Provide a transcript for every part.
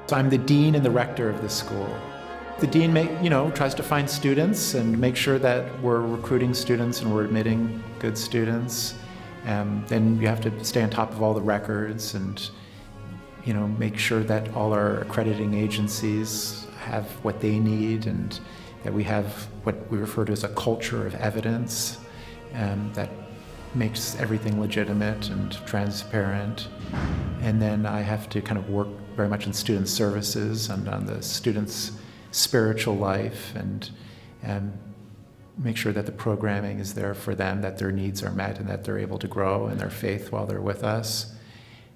So I'm the dean and the rector of the school. The dean tries to find students and make sure that we're recruiting students and we're admitting good students. Then you have to stay on top of all the records and make sure that all our accrediting agencies have what they need and that we have what we refer to as a culture of evidence that makes everything legitimate and transparent. And then I have to kind of work very much in student services and on the students' spiritual life and make sure that the programming is there for them, that their needs are met and that they're able to grow in their faith while they're with us.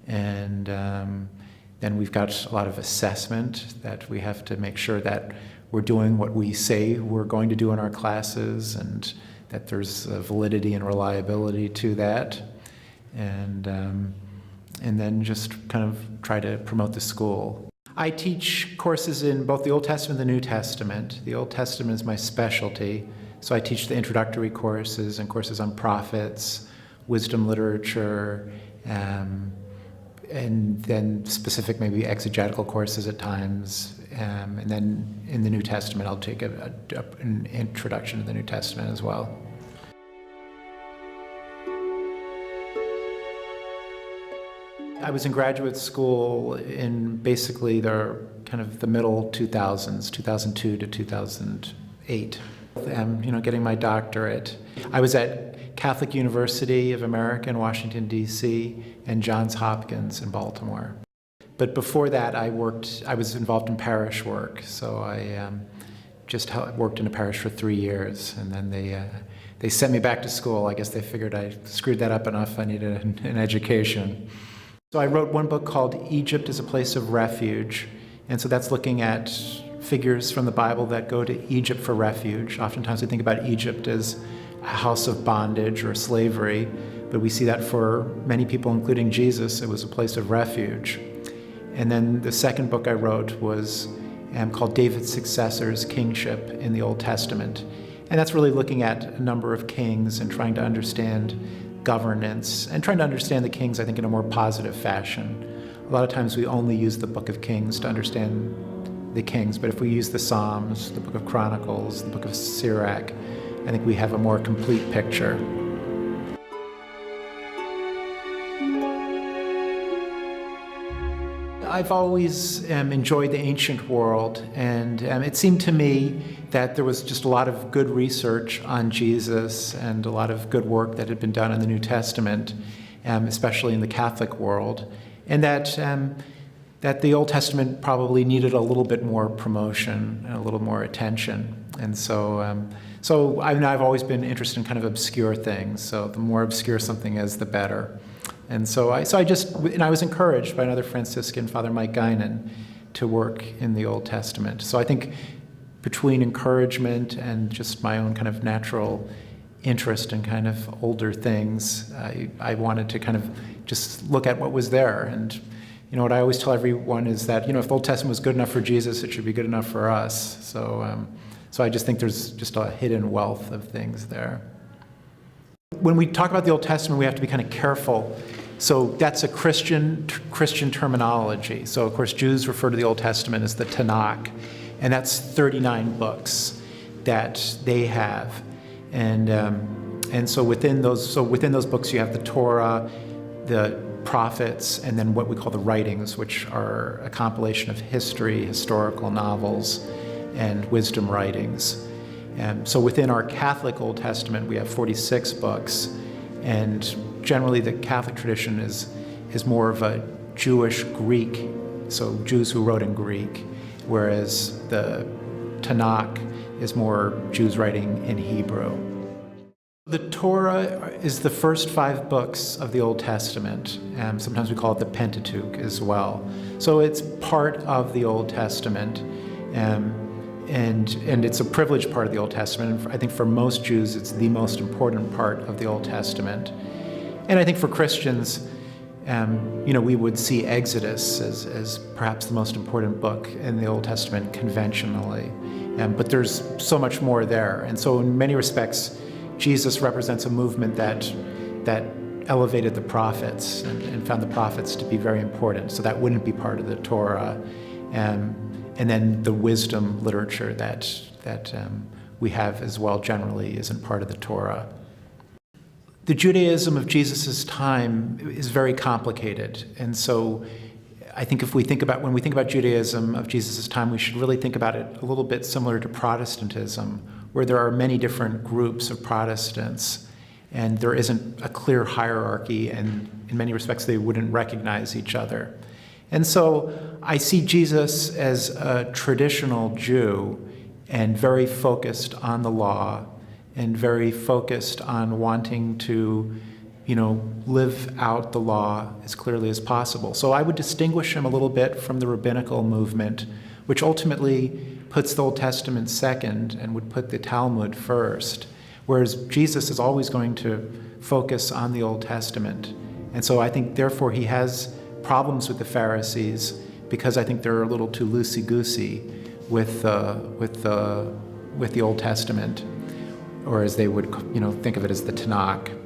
And then we've got a lot of assessment that we have to make sure that we're doing what we say we're going to do in our classes and that there's validity and reliability to that. And then just kind of try to promote the school. I teach courses in both the Old Testament and the New Testament. The Old Testament is my specialty, so I teach the introductory courses and courses on prophets, wisdom literature, and then specific maybe exegetical courses at times. And then in the New Testament, I'll take an introduction to the New Testament as well. I was in graduate school in basically the middle 2000s, 2002 to 2008. Getting my doctorate. I was at Catholic University of America in Washington, D.C., and Johns Hopkins in Baltimore. But before that, I was involved in parish work, so I just worked in a parish for 3 years, and then they sent me back to school. I guess they figured I screwed that up enough, I needed an education. So I wrote one book called Egypt as a Place of Refuge, and so that's looking at figures from the Bible that go to Egypt for refuge. Oftentimes we think about Egypt as a house of bondage or slavery, but we see that for many people, including Jesus, it was a place of refuge. And then the second book I wrote was called David's Successor's Kingship in the Old Testament. And that's really looking at a number of kings and trying to understand governance and trying to understand the kings, I think, in a more positive fashion. A lot of times we only use the Book of Kings to understand the kings, but if we use the Psalms, the Book of Chronicles, the Book of Sirach, I think we have a more complete picture. I've always enjoyed the ancient world, and it seemed to me that there was just a lot of good research on Jesus and a lot of good work that had been done in the New Testament, especially in the Catholic world, and that the Old Testament probably needed a little bit more promotion and a little more attention. And so I've always been interested in kind of obscure things, so the more obscure something is, the better. And so I was encouraged by another Franciscan, Father Mike Guinan, to work in the Old Testament. So I think between encouragement and just my own kind of natural interest in kind of older things, I wanted to kind of just look at what was there. And what I always tell everyone is that if the Old Testament was good enough for Jesus, it should be good enough for us. So I just think there's just a hidden wealth of things there. When we talk about the Old Testament, we have to be kind of careful. So that's a Christian terminology. So of course, Jews refer to the Old Testament as the Tanakh, and that's 39 books that they have. And so within those books, you have the Torah, the prophets, and then what we call the writings, which are a compilation of history, historical novels, and wisdom writings. So within our Catholic Old Testament, we have 46 books, and generally the Catholic tradition is more of a Jewish Greek, so Jews who wrote in Greek, whereas the Tanakh is more Jews writing in Hebrew. The Torah is the first 5 books of the Old Testament, and sometimes we call it the Pentateuch as well. So it's part of the Old Testament, and it's a privileged part of the Old Testament. And I think for most Jews, it's the most important part of the Old Testament. And I think for Christians, we would see Exodus as perhaps the most important book in the Old Testament conventionally. But there's so much more there. And so in many respects, Jesus represents a movement that elevated the prophets and found the prophets to be very important. So that wouldn't be part of the Torah. and then the wisdom literature that we have as well generally isn't part of the Torah. The Judaism of Jesus' time is very complicated, and so I think when we think about Judaism of Jesus' time, we should really think about it a little bit similar to Protestantism, where there are many different groups of Protestants, and there isn't a clear hierarchy, and in many respects they wouldn't recognize each other. And so I see Jesus as a traditional Jew and very focused on the law and very focused on wanting to, live out the law as clearly as possible. So I would distinguish him a little bit from the rabbinical movement, which ultimately puts the Old Testament second and would put the Talmud first, whereas Jesus is always going to focus on the Old Testament. And so I think, therefore, he has problems with the Pharisees because I think they're a little too loosey-goosey with the Old Testament, or as they would, think of it as the Tanakh.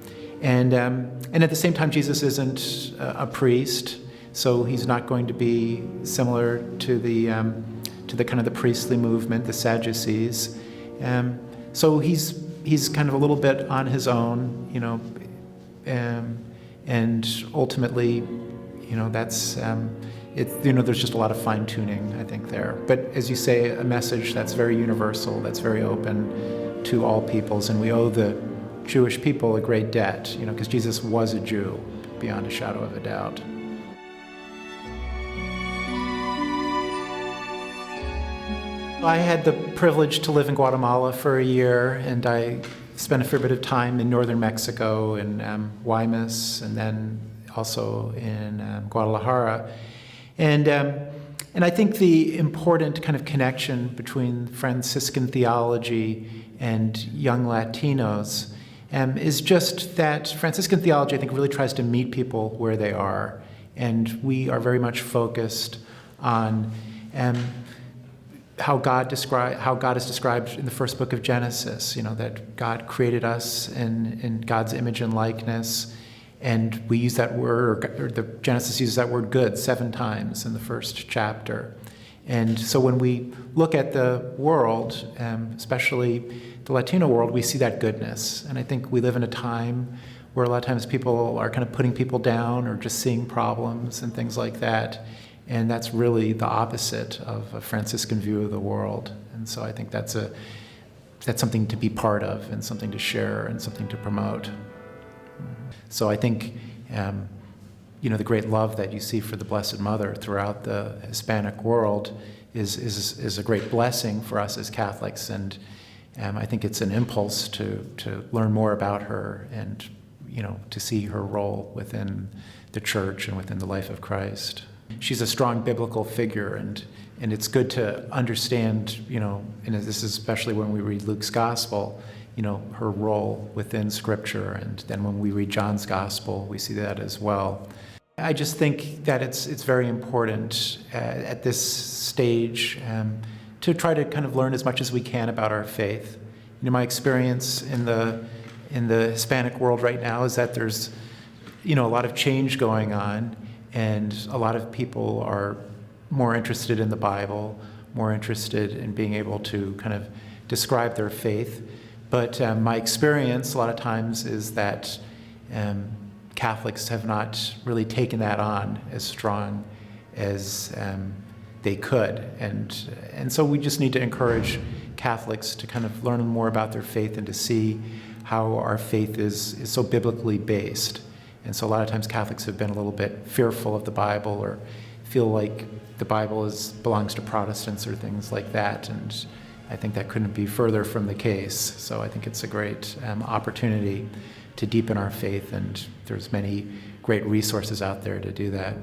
And at the same time, Jesus isn't a priest, so he's not going to be similar to the kind of the priestly movement, the Sadducees. So he's kind of a little bit on his own, and ultimately, that's there's just a lot of fine tuning, I think, there. But as you say, a message that's very universal, that's very open to all peoples, and we owe the Jewish people a great debt, because Jesus was a Jew, beyond a shadow of a doubt. I had the privilege to live in Guatemala for a year, and I spent a fair bit of time in northern Mexico, in Guaymas, and then also in Guadalajara. And I think the important kind of connection between Franciscan theology and young Latinos is just that Franciscan theology, I think, really tries to meet people where they are. And we are very much focused on how God is described in the first book of Genesis, that God created us in God's image and likeness. And we use that word, or the Genesis uses that word good 7 times in the first chapter. And so when we look at the world, especially the Latino world, we see that goodness. And I think we live in a time where a lot of times people are kind of putting people down or just seeing problems and things like that. And that's really the opposite of a Franciscan view of the world. And so I think that's something to be part of and something to share and something to promote. So I think, the great love that you see for the Blessed Mother throughout the Hispanic world is a great blessing for us as Catholics, and I think it's an impulse to learn more about her and, to see her role within the Church and within the life of Christ. She's a strong biblical figure, and it's good to understand, and this is especially when we read Luke's Gospel, her role within Scripture, and then when we read John's Gospel, we see that as well. I just think that it's very important at this stage to try to kind of learn as much as we can about our faith. My experience in the Hispanic world right now is that there's, a lot of change going on, and a lot of people are more interested in the Bible, more interested in being able to kind of describe their faith. But my experience a lot of times is that Catholics have not really taken that on as strong as they could. And so we just need to encourage Catholics to kind of learn more about their faith and to see how our faith is so biblically based. And so a lot of times Catholics have been a little bit fearful of the Bible or feel like the Bible belongs to Protestants or things like that. And I think that couldn't be further from the case. So I think it's a great opportunity to deepen our faith, and there's many great resources out there to do that.